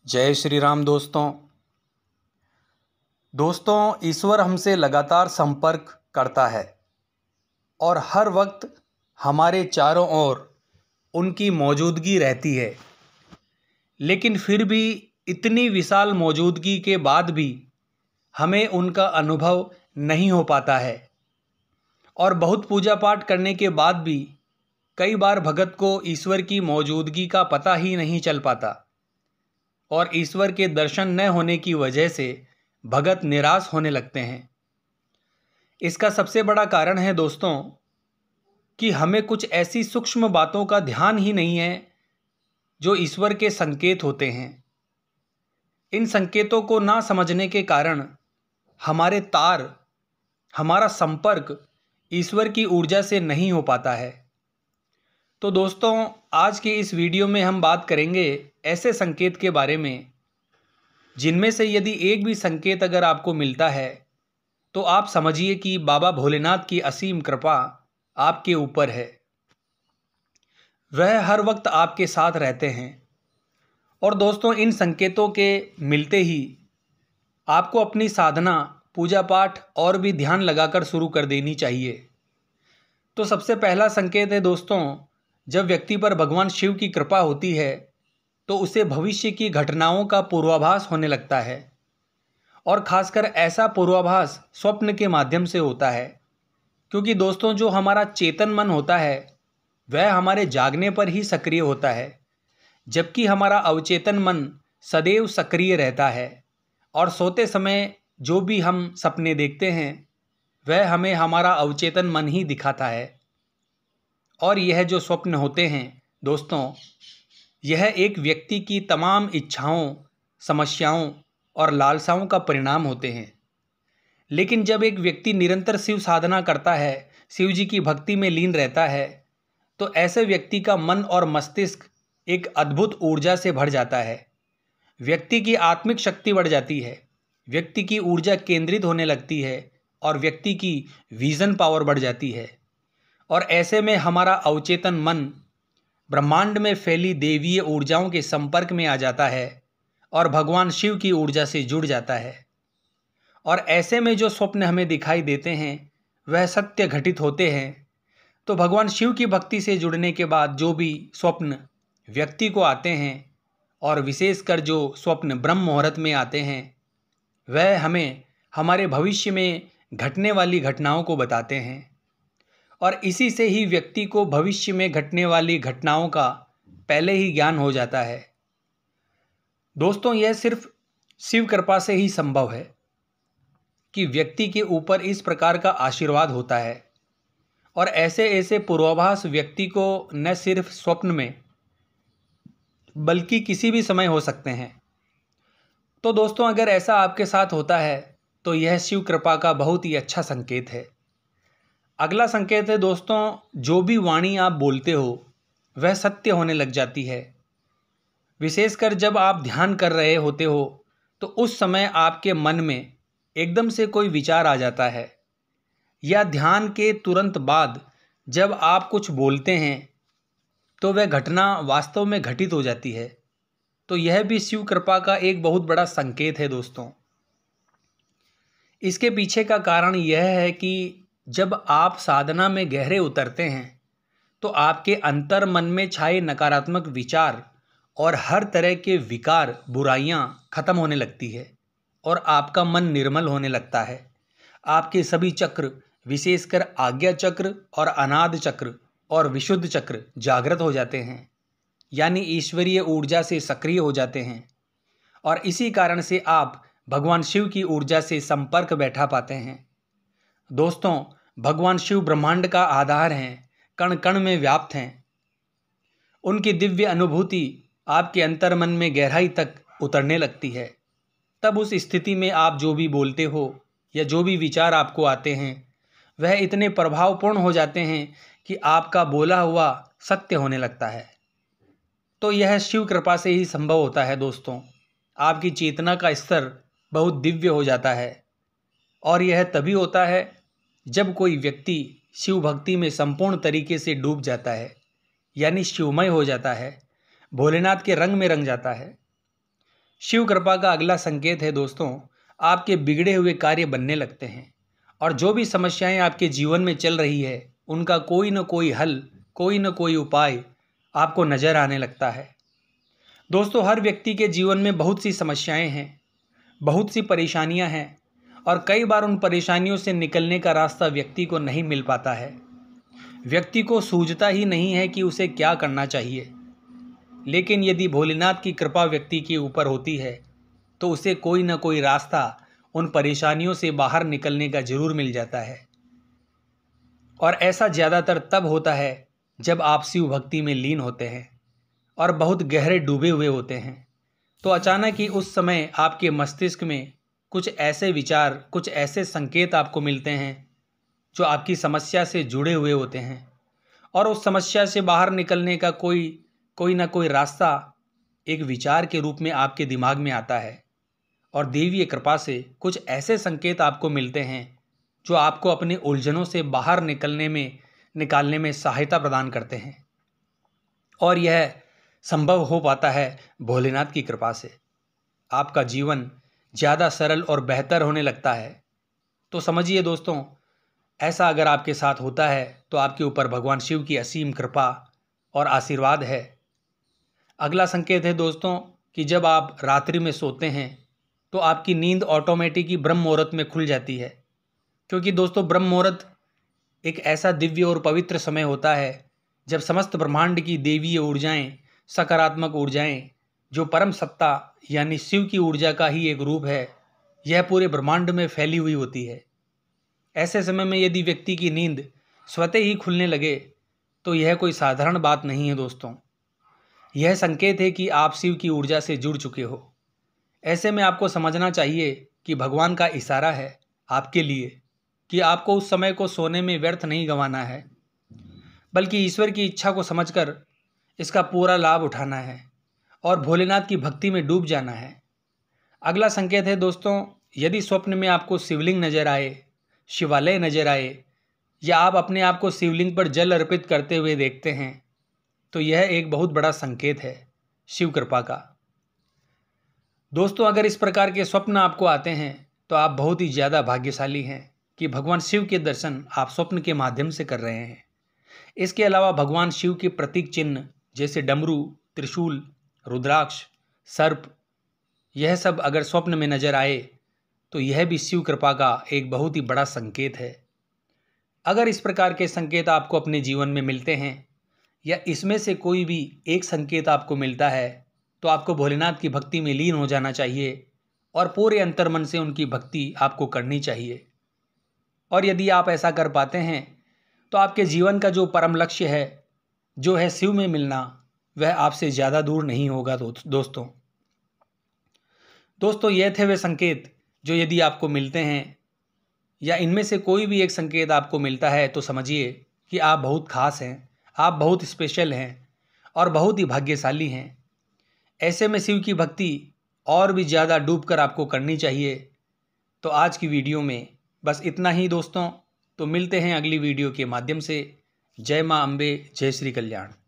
जय श्री राम दोस्तों ईश्वर हमसे लगातार संपर्क करता है और हर वक्त हमारे चारों ओर उनकी मौजूदगी रहती है। लेकिन फिर भी इतनी विशाल मौजूदगी के बाद भी हमें उनका अनुभव नहीं हो पाता है और बहुत पूजा पाठ करने के बाद भी कई बार भगत को ईश्वर की मौजूदगी का पता ही नहीं चल पाता और ईश्वर के दर्शन न होने की वजह से भगत निराश होने लगते हैं। इसका सबसे बड़ा कारण है दोस्तों कि हमें कुछ ऐसी सूक्ष्म बातों का ध्यान ही नहीं है जो ईश्वर के संकेत होते हैं। इन संकेतों को ना समझने के कारण हमारा संपर्क ईश्वर की ऊर्जा से नहीं हो पाता है। तो दोस्तों आज के इस वीडियो में हम बात करेंगे ऐसे संकेत के बारे में जिनमें से यदि एक भी संकेत अगर आपको मिलता है तो आप समझिए कि बाबा भोलेनाथ की असीम कृपा आपके ऊपर है। वह हर वक्त आपके साथ रहते हैं और दोस्तों इन संकेतों के मिलते ही आपको अपनी साधना पूजा पाठ और भी ध्यान लगाकर शुरू कर देनी चाहिए। तो सबसे पहला संकेत है दोस्तों, जब व्यक्ति पर भगवान शिव की कृपा होती है तो उसे भविष्य की घटनाओं का पूर्वाभास होने लगता है और खासकर ऐसा पूर्वाभास स्वप्न के माध्यम से होता है, क्योंकि दोस्तों जो हमारा चेतन मन होता है वह हमारे जागने पर ही सक्रिय होता है, जबकि हमारा अवचेतन मन सदैव सक्रिय रहता है और सोते समय जो भी हम सपने देखते हैं वह हमें हमारा अवचेतन मन ही दिखाता है। और यह जो स्वप्न होते हैं दोस्तों, यह एक व्यक्ति की तमाम इच्छाओं, समस्याओं और लालसाओं का परिणाम होते हैं। लेकिन जब एक व्यक्ति निरंतर शिव साधना करता है, शिव जी की भक्ति में लीन रहता है, तो ऐसे व्यक्ति का मन और मस्तिष्क एक अद्भुत ऊर्जा से भर जाता है। व्यक्ति की आत्मिक शक्ति बढ़ जाती है, व्यक्ति की ऊर्जा केंद्रित होने लगती है और व्यक्ति की विजन पावर बढ़ जाती है। और ऐसे में हमारा अवचेतन मन ब्रह्मांड में फैली देवीय ऊर्जाओं के संपर्क में आ जाता है और भगवान शिव की ऊर्जा से जुड़ जाता है। और ऐसे में जो स्वप्न हमें दिखाई देते हैं वह सत्य घटित होते हैं। तो भगवान शिव की भक्ति से जुड़ने के बाद जो भी स्वप्न व्यक्ति को आते हैं और विशेषकर जो स्वप्न ब्रह्म मुहूर्त में आते हैं वह हमें हमारे भविष्य में घटने वाली घटनाओं को बताते हैं और इसी से ही व्यक्ति को भविष्य में घटने वाली घटनाओं का पहले ही ज्ञान हो जाता है। दोस्तों यह सिर्फ शिव कृपा से ही संभव है कि व्यक्ति के ऊपर इस प्रकार का आशीर्वाद होता है और ऐसे ऐसे पूर्वाभास व्यक्ति को न सिर्फ स्वप्न में बल्कि किसी भी समय हो सकते हैं। तो दोस्तों अगर ऐसा आपके साथ होता है तो यह शिव कृपा का बहुत ही अच्छा संकेत है। अगला संकेत है दोस्तों, जो भी वाणी आप बोलते हो वह सत्य होने लग जाती है। विशेषकर जब आप ध्यान कर रहे होते हो तो उस समय आपके मन में एकदम से कोई विचार आ जाता है या ध्यान के तुरंत बाद जब आप कुछ बोलते हैं तो वह घटना वास्तव में घटित हो जाती है। तो यह भी शिव कृपा का एक बहुत बड़ा संकेत है दोस्तों। इसके पीछे का कारण यह है कि जब आप साधना में गहरे उतरते हैं तो आपके अंतर मन में छाए नकारात्मक विचार और हर तरह के विकार, बुराइयां खत्म होने लगती है और आपका मन निर्मल होने लगता है। आपके सभी चक्र, विशेषकर आज्ञा चक्र और अनाद चक्र और विशुद्ध चक्र जागृत हो जाते हैं, यानी ईश्वरीय ऊर्जा से सक्रिय हो जाते हैं और इसी कारण से आप भगवान शिव की ऊर्जा से संपर्क बैठा पाते हैं। दोस्तों भगवान शिव ब्रह्मांड का आधार हैं, कण कण में व्याप्त हैं। उनकी दिव्य अनुभूति आपके अंतर मन में गहराई तक उतरने लगती है। तब उस स्थिति में आप जो भी बोलते हो या जो भी विचार आपको आते हैं वह इतने प्रभावपूर्ण हो जाते हैं कि आपका बोला हुआ सत्य होने लगता है। तो यह शिव कृपा से ही संभव होता है दोस्तों। आपकी चेतना का स्तर बहुत दिव्य हो जाता है और यह तभी होता है जब कोई व्यक्ति शिव भक्ति में संपूर्ण तरीके से डूब जाता है, यानी शिवमय हो जाता है, भोलेनाथ के रंग में रंग जाता है। शिव कृपा का अगला संकेत है दोस्तों, आपके बिगड़े हुए कार्य बनने लगते हैं और जो भी समस्याएं आपके जीवन में चल रही है उनका कोई न कोई हल, कोई न कोई उपाय आपको नज़र आने लगता है। दोस्तों, हर व्यक्ति के जीवन में बहुत सी समस्याएं हैं, बहुत सी परेशानियां हैं और कई बार उन परेशानियों से निकलने का रास्ता व्यक्ति को नहीं मिल पाता है। व्यक्ति को सूझता ही नहीं है कि उसे क्या करना चाहिए। लेकिन यदि भोलेनाथ की कृपा व्यक्ति के ऊपर होती है तो उसे कोई ना कोई रास्ता उन परेशानियों से बाहर निकलने का जरूर मिल जाता है। और ऐसा ज़्यादातर तब होता है जब आप शिव भक्ति में लीन होते हैं और बहुत गहरे डूबे हुए होते हैं। तो अचानक ही उस समय आपके मस्तिष्क में कुछ ऐसे विचार, कुछ ऐसे संकेत आपको मिलते हैं जो आपकी समस्या से जुड़े हुए होते हैं और उस समस्या से बाहर निकलने का कोई ना कोई रास्ता एक विचार के रूप में आपके दिमाग में आता है और देवीय कृपा से कुछ ऐसे संकेत आपको मिलते हैं जो आपको अपने उलझनों से बाहर निकालने में सहायता प्रदान करते हैं। और यह संभव हो पाता है भोलेनाथ की कृपा से। आपका जीवन ज़्यादा सरल और बेहतर होने लगता है। तो समझिए दोस्तों, ऐसा अगर आपके साथ होता है तो आपके ऊपर भगवान शिव की असीम कृपा और आशीर्वाद है। अगला संकेत है दोस्तों कि जब आप रात्रि में सोते हैं तो आपकी नींद ऑटोमेटिक ही ब्रह्म मुहूर्त में खुल जाती है। क्योंकि दोस्तों, ब्रह्म मुहूर्त एक ऐसा दिव्य और पवित्र समय होता है जब समस्त ब्रह्मांड की देवीय ऊर्जाएं, सकारात्मक ऊर्जाएं, जो परम सत्ता यानी शिव की ऊर्जा का ही एक रूप है, यह पूरे ब्रह्मांड में फैली हुई होती है। ऐसे समय में यदि व्यक्ति की नींद स्वतः ही खुलने लगे तो यह कोई साधारण बात नहीं है दोस्तों। यह संकेत है कि आप शिव की ऊर्जा से जुड़ चुके हो। ऐसे में आपको समझना चाहिए कि भगवान का इशारा है आपके लिए कि आपको उस समय को सोने में व्यर्थ नहीं गंवाना है, बल्कि ईश्वर की इच्छा को समझकर इसका पूरा लाभ उठाना है और भोलेनाथ की भक्ति में डूब जाना है। अगला संकेत है दोस्तों, यदि स्वप्न में आपको शिवलिंग नजर आए, शिवालय नजर आए या आप अपने आप को शिवलिंग पर जल अर्पित करते हुए देखते हैं तो यह एक बहुत बड़ा संकेत है शिव कृपा का। दोस्तों, अगर इस प्रकार के स्वप्न आपको आते हैं तो आप बहुत ही ज़्यादा भाग्यशाली हैं कि भगवान शिव के दर्शन आप स्वप्न के माध्यम से कर रहे हैं। इसके अलावा भगवान शिव के प्रतीक चिन्ह जैसे डमरू, त्रिशूल, रुद्राक्ष, सर्प, यह सब अगर स्वप्न में नजर आए तो यह भी शिव कृपा का एक बहुत ही बड़ा संकेत है। अगर इस प्रकार के संकेत आपको अपने जीवन में मिलते हैं या इसमें से कोई भी एक संकेत आपको मिलता है तो आपको भोलेनाथ की भक्ति में लीन हो जाना चाहिए और पूरे अंतर्मन से उनकी भक्ति आपको करनी चाहिए। और यदि आप ऐसा कर पाते हैं तो आपके जीवन का जो परम लक्ष्य है, जो है शिव में मिलना, वह आपसे ज़्यादा दूर नहीं होगा दोस्तों, ये थे वे संकेत जो यदि आपको मिलते हैं या इनमें से कोई भी एक संकेत आपको मिलता है तो समझिए कि आप बहुत खास हैं, आप बहुत स्पेशल हैं और बहुत ही भाग्यशाली हैं। ऐसे में शिव की भक्ति और भी ज़्यादा डूबकर आपको करनी चाहिए। तो आज की वीडियो में बस इतना ही दोस्तों। तो मिलते हैं अगली वीडियो के माध्यम से। जय मां अम्बे, जय श्री कल्याण।